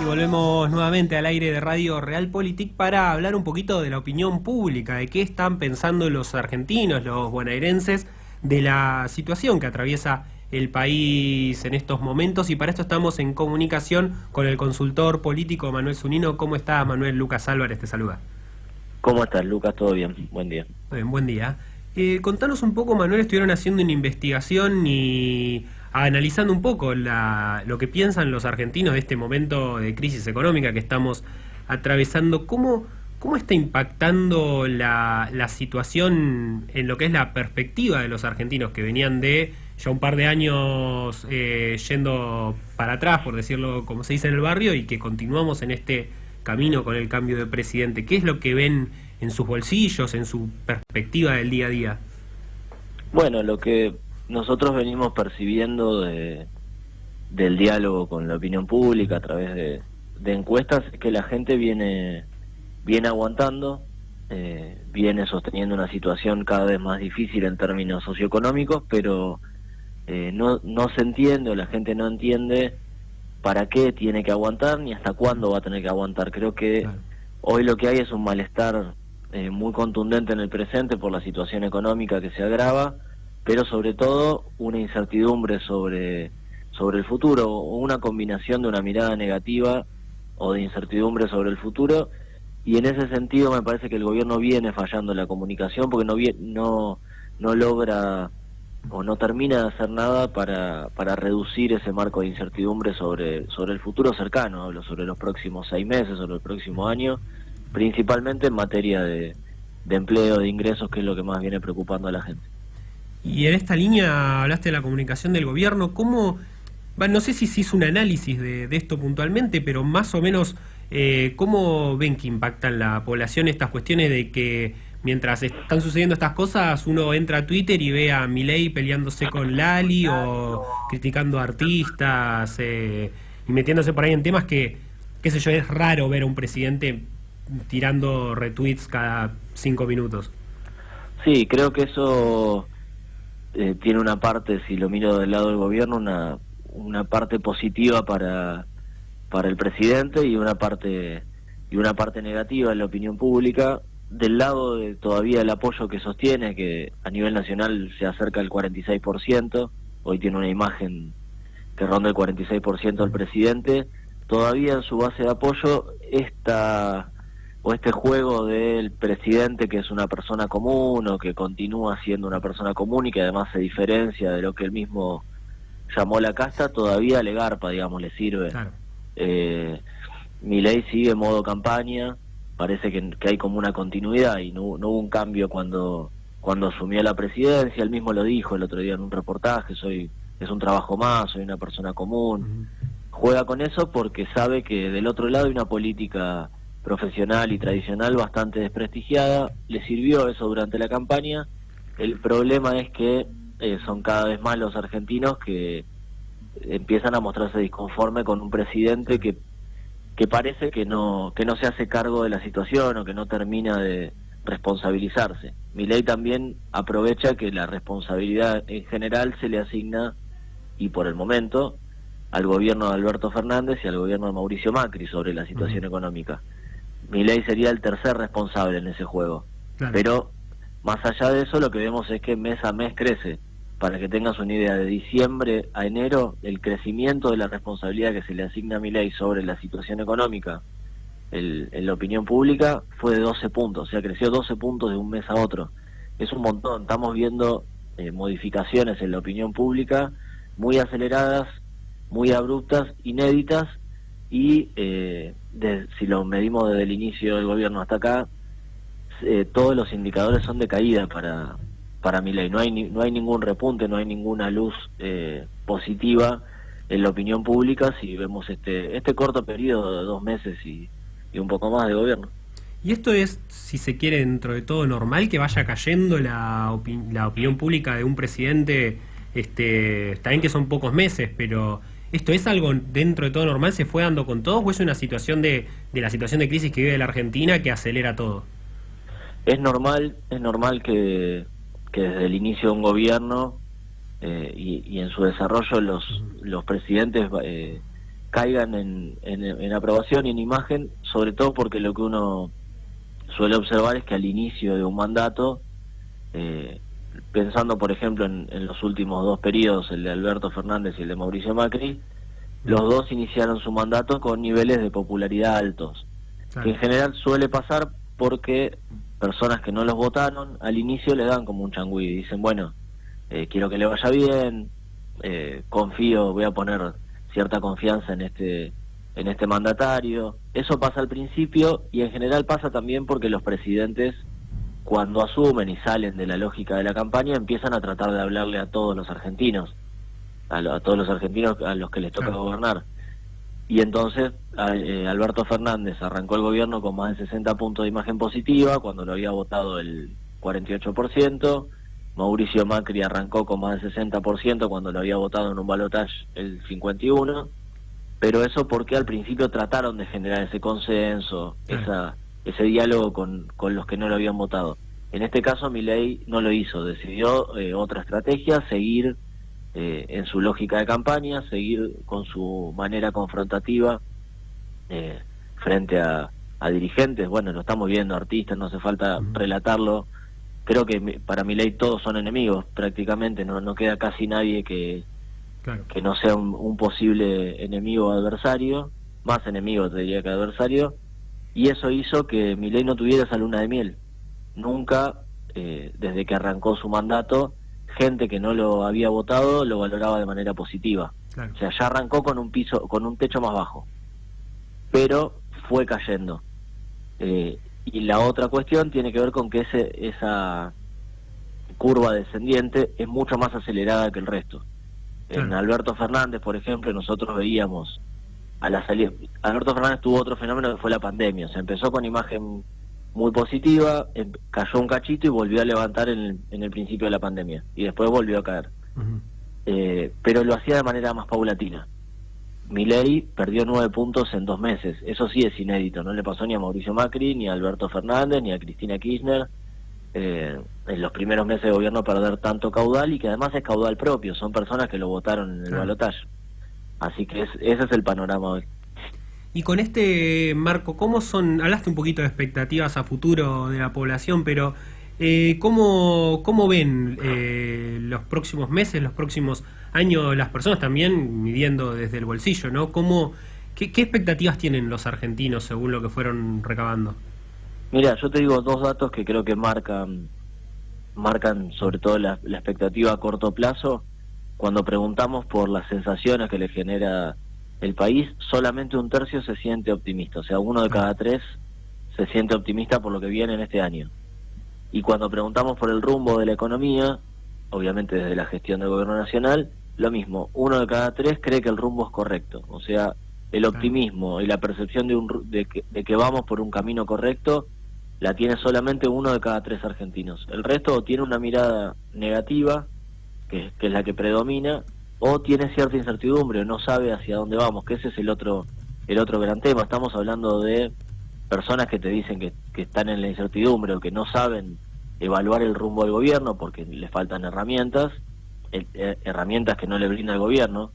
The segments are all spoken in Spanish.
volvemos nuevamente al aire de Radio Realpolitik para hablar un poquito de la opinión pública, de qué están pensando los argentinos, los bonaerenses, de la situación que atraviesa el país en estos momentos. Y para esto estamos en comunicación con el consultor político Manuel Zunino. ¿Cómo estás, Manuel? Lucas Álvarez te saluda. ¿Cómo estás, Lucas? ¿Todo bien? Buen día. Bien, buen día. Contanos un poco, Manuel, estuvieron haciendo una investigación y analizando un poco lo que piensan los argentinos de este momento de crisis económica que estamos atravesando. ¿Cómo está impactando la situación en lo que es la perspectiva de los argentinos que venían de ya un par de años yendo para atrás, por decirlo como se dice en el barrio, y que continuamos en este camino con el cambio de presidente? ¿Qué es lo que ven en sus bolsillos, en su perspectiva del día a día? Bueno, lo que nosotros venimos percibiendo del diálogo con la opinión pública a través de encuestas es que la gente viene aguantando, viene sosteniendo una situación cada vez más difícil en términos socioeconómicos, pero no se entiende, o la gente no entiende para qué tiene que aguantar ni hasta cuándo va a tener que aguantar. Creo que claro, hoy lo que hay es un malestar muy contundente en el presente por la situación económica que se agrava, pero sobre todo una incertidumbre sobre el futuro, o una combinación de una mirada negativa o de incertidumbre sobre el futuro, y en ese sentido me parece que el gobierno viene fallando en la comunicación porque no logra o no termina de hacer nada para reducir ese marco de incertidumbre sobre el futuro cercano. Hablo sobre los próximos 6 meses, sobre el próximo año, principalmente en materia de empleo, de ingresos, que es lo que más viene preocupando a la gente. Y en esta línea hablaste de la comunicación del gobierno. No sé si se hizo un análisis de esto puntualmente, pero más o menos, ¿cómo ven que impactan la población estas cuestiones de que mientras están sucediendo estas cosas, uno entra a Twitter y ve a Milei peleándose con Lali o criticando a artistas y metiéndose por ahí en temas que, qué sé yo, es raro ver a un presidente tirando retweets cada 5 minutos? Sí, creo que eso tiene una parte, si lo miro del lado del gobierno, una parte positiva para el presidente y una parte negativa en la opinión pública. Del lado de todavía el apoyo que sostiene, que a nivel nacional se acerca al 46%, hoy tiene una imagen que ronda el 46% al presidente, todavía en su base de apoyo este juego del presidente, que es una persona común o que continúa siendo una persona común y que además se diferencia de lo que él mismo llamó la casta, todavía le garpa, digamos, le sirve. Claro. Milei sigue en modo campaña, parece que hay como una continuidad y no hubo un cambio cuando asumió la presidencia. Él mismo lo dijo el otro día en un reportaje: es un trabajo más, soy una persona común. Juega con eso porque sabe que del otro lado hay una política profesional y tradicional bastante desprestigiada. Le sirvió eso durante la campaña. El problema es que son cada vez más los argentinos que empiezan a mostrarse disconforme con un presidente que parece que no se hace cargo de la situación o que no termina de responsabilizarse. Milei también aprovecha que la responsabilidad en general se le asigna, y por el momento, al gobierno de Alberto Fernández y al gobierno de Mauricio Macri sobre la situación económica. Milei sería el tercer responsable en ese juego. Claro. Pero más allá de eso, lo que vemos es que mes a mes crece. Para que tengas una idea, de diciembre a enero, el crecimiento de la responsabilidad que se le asigna a Milei sobre la situación económica en la opinión pública fue de 12 puntos, o sea, creció 12 puntos de un mes a otro. Es un montón. Estamos viendo modificaciones en la opinión pública muy aceleradas, muy abruptas, inéditas, y si lo medimos desde el inicio del gobierno hasta acá, todos los indicadores son de caída para Milei. No hay ningún repunte, no hay ninguna luz positiva en la opinión pública si vemos este corto periodo de 2 meses y un poco más de gobierno. ¿Y esto es, si se quiere, dentro de todo normal, que vaya cayendo la opinión pública de un presidente? Está bien que son pocos meses, pero ¿esto es algo dentro de todo normal? ¿Se fue dando con todos o es una situación de la situación de crisis que vive la Argentina que acelera todo? Es normal que desde el inicio de un gobierno y en su desarrollo los presidentes caigan en aprobación y en imagen, sobre todo porque lo que uno suele observar es que al inicio de un mandato, pensando por ejemplo en los últimos dos periodos, el de Alberto Fernández y el de Mauricio Macri, los dos iniciaron su mandato con niveles de popularidad altos, que en general suele pasar porque personas que no los votaron al inicio le dan como un changüí, dicen bueno, quiero que le vaya bien, confío, voy a poner cierta confianza en este mandatario. Eso pasa al principio y en general pasa también porque los presidentes, cuando asumen y salen de la lógica de la campaña, empiezan a tratar de hablarle a todos los argentinos, a todos los argentinos a los que les toca gobernar. Y entonces Alberto Fernández arrancó el gobierno con más de 60 puntos de imagen positiva, cuando lo había votado el 48%, Mauricio Macri arrancó con más del 60% cuando lo había votado en un balotaje el 51%, pero eso porque al principio trataron de generar ese consenso, ese diálogo con los que no lo habían votado. En este caso Milei no lo hizo, decidió otra estrategia, seguir en su lógica de campaña, seguir con su manera confrontativa frente a dirigentes. Bueno, lo estamos viendo, artistas, no hace falta relatarlo. Creo que para Milei todos son enemigos prácticamente, no queda casi nadie que no sea un posible enemigo o adversario, más enemigo te diría que adversario, y eso hizo que Milei no tuviera esa luna de miel. Nunca, desde que arrancó su mandato, gente que no lo había votado lo valoraba de manera positiva. O sea, ya arrancó con un techo más bajo, pero fue cayendo. Y la otra cuestión tiene que ver con que esa curva descendiente es mucho más acelerada que el resto. En Alberto Fernández, por ejemplo, nosotros veíamos a la salida. Alberto Fernández tuvo otro fenómeno que fue la pandemia. O sea, empezó con imagen muy positiva, cayó un cachito y volvió a levantar en el principio de la pandemia. Y después volvió a caer. Pero lo hacía de manera más paulatina. Milei perdió 9 puntos en 2 meses. Eso sí es inédito. No le pasó ni a Mauricio Macri, ni a Alberto Fernández, ni a Cristina Kirchner. En los primeros meses de gobierno perder tanto caudal, y que además es caudal propio. Son personas que lo votaron en el balotaje. Así que ese es el panorama hoy. Y con este marco, ¿cómo son? Hablaste un poquito de expectativas a futuro de la población, pero ¿cómo ven los próximos meses, los próximos años, las personas también midiendo desde el bolsillo, ¿no? ¿Qué expectativas tienen los argentinos según lo que fueron recabando? Mira, yo te digo dos datos que creo que marcan sobre todo la expectativa a corto plazo. Cuando preguntamos por las sensaciones que le genera el país, solamente 1/3 se siente optimista. O sea, 1 de cada 3 se siente optimista por lo que viene en este año. Y cuando preguntamos por el rumbo de la economía, obviamente desde la gestión del gobierno nacional, lo mismo, 1 de cada 3 cree que el rumbo es correcto. O sea, el optimismo y la percepción de que vamos por un camino correcto la tiene solamente 1 de cada 3 argentinos. El resto tiene una mirada negativa, que es la que predomina, o tiene cierta incertidumbre, o no sabe hacia dónde vamos, que ese es el otro gran tema. Estamos hablando de personas que te dicen que están en la incertidumbre o que no saben evaluar el rumbo del gobierno porque les faltan herramientas que no le brinda el gobierno,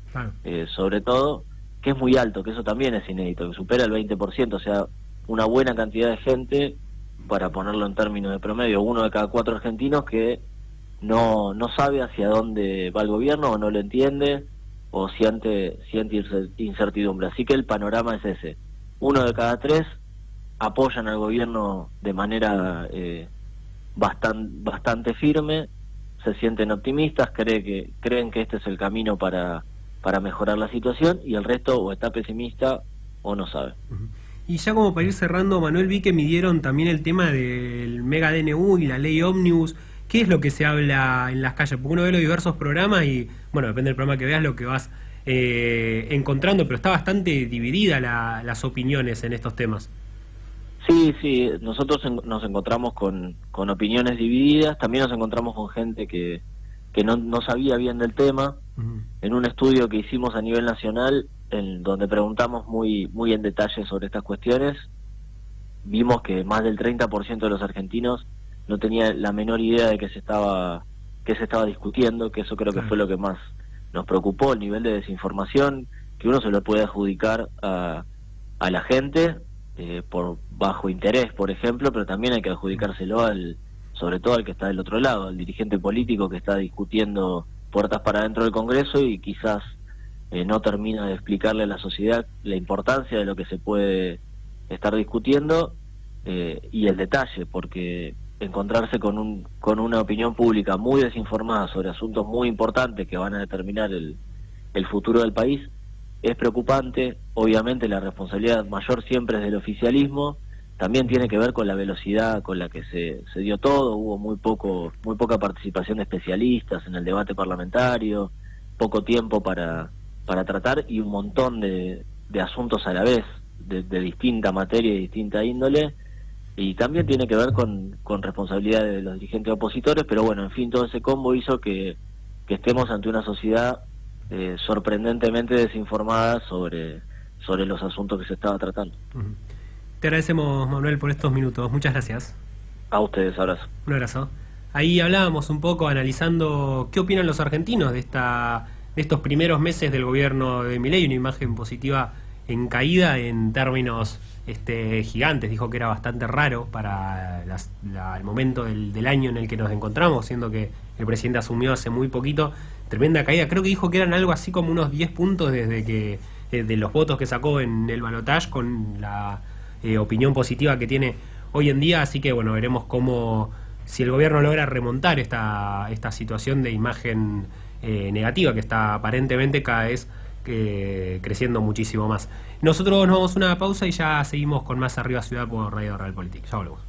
sobre todo, que es muy alto, que eso también es inédito, que supera el 20%, o sea, una buena cantidad de gente, para ponerlo en términos de promedio, 1 de cada 4 argentinos que no sabe hacia dónde va el gobierno, o no lo entiende, o siente incertidumbre. Así que el panorama es ese. 1 de cada 3 apoyan al gobierno de manera bastante firme, se sienten optimistas, creen que este es el camino para mejorar la situación, y el resto o está pesimista o no sabe. Y ya como para ir cerrando, Manuel, vi que midieron también el tema del mega DNU y la ley Ómnibus. ¿Qué es lo que se habla en las calles? Porque uno ve los diversos programas y, bueno, depende del programa que veas, lo que vas encontrando, pero está bastante dividida las opiniones en estos temas. Sí, nosotros nos encontramos con opiniones divididas, también nos encontramos con gente que no sabía bien del tema. En un estudio que hicimos a nivel nacional, en donde preguntamos muy en detalle sobre estas cuestiones, vimos que más del 30% de los argentinos no tenía la menor idea de que se estaba discutiendo, que eso creo que fue lo que más nos preocupó, el nivel de desinformación que uno se lo puede adjudicar a la gente por bajo interés, por ejemplo, pero también hay que adjudicárselo sobre todo al que está del otro lado, al dirigente político que está discutiendo puertas para dentro del Congreso y quizás no termina de explicarle a la sociedad la importancia de lo que se puede estar discutiendo y el detalle, porque encontrarse con una opinión pública muy desinformada sobre asuntos muy importantes que van a determinar el futuro del país es preocupante. Obviamente la responsabilidad mayor siempre es del oficialismo, también tiene que ver con la velocidad con la que se dio todo. Hubo muy poca participación de especialistas en el debate parlamentario, poco tiempo para tratar y un montón de asuntos a la vez, de distinta materia y distinta índole, y también tiene que ver con responsabilidad de los dirigentes opositores, pero bueno, en fin, todo ese combo hizo que estemos ante una sociedad sorprendentemente desinformada sobre los asuntos que se estaba tratando. Te agradecemos, Manuel, por estos minutos. Muchas gracias. A ustedes, abrazo. Un abrazo. Ahí hablábamos un poco analizando qué opinan los argentinos de estos primeros meses del gobierno de Milei, una imagen positiva en caída en términos gigantes. Dijo que era bastante raro para el momento del año en el que nos encontramos, siendo que el presidente asumió hace muy poquito. Tremenda caída. Creo que dijo que eran algo así como unos 10 puntos desde que de los votos que sacó en el balotaje, con la opinión positiva que tiene hoy en día. Así que bueno, veremos si el gobierno logra remontar esta situación de imagen negativa que está aparentemente cada vez creciendo muchísimo más. Nosotros nos vamos a una pausa y ya seguimos con más Arriba Ciudad por Radio Real Política. Ya volvemos.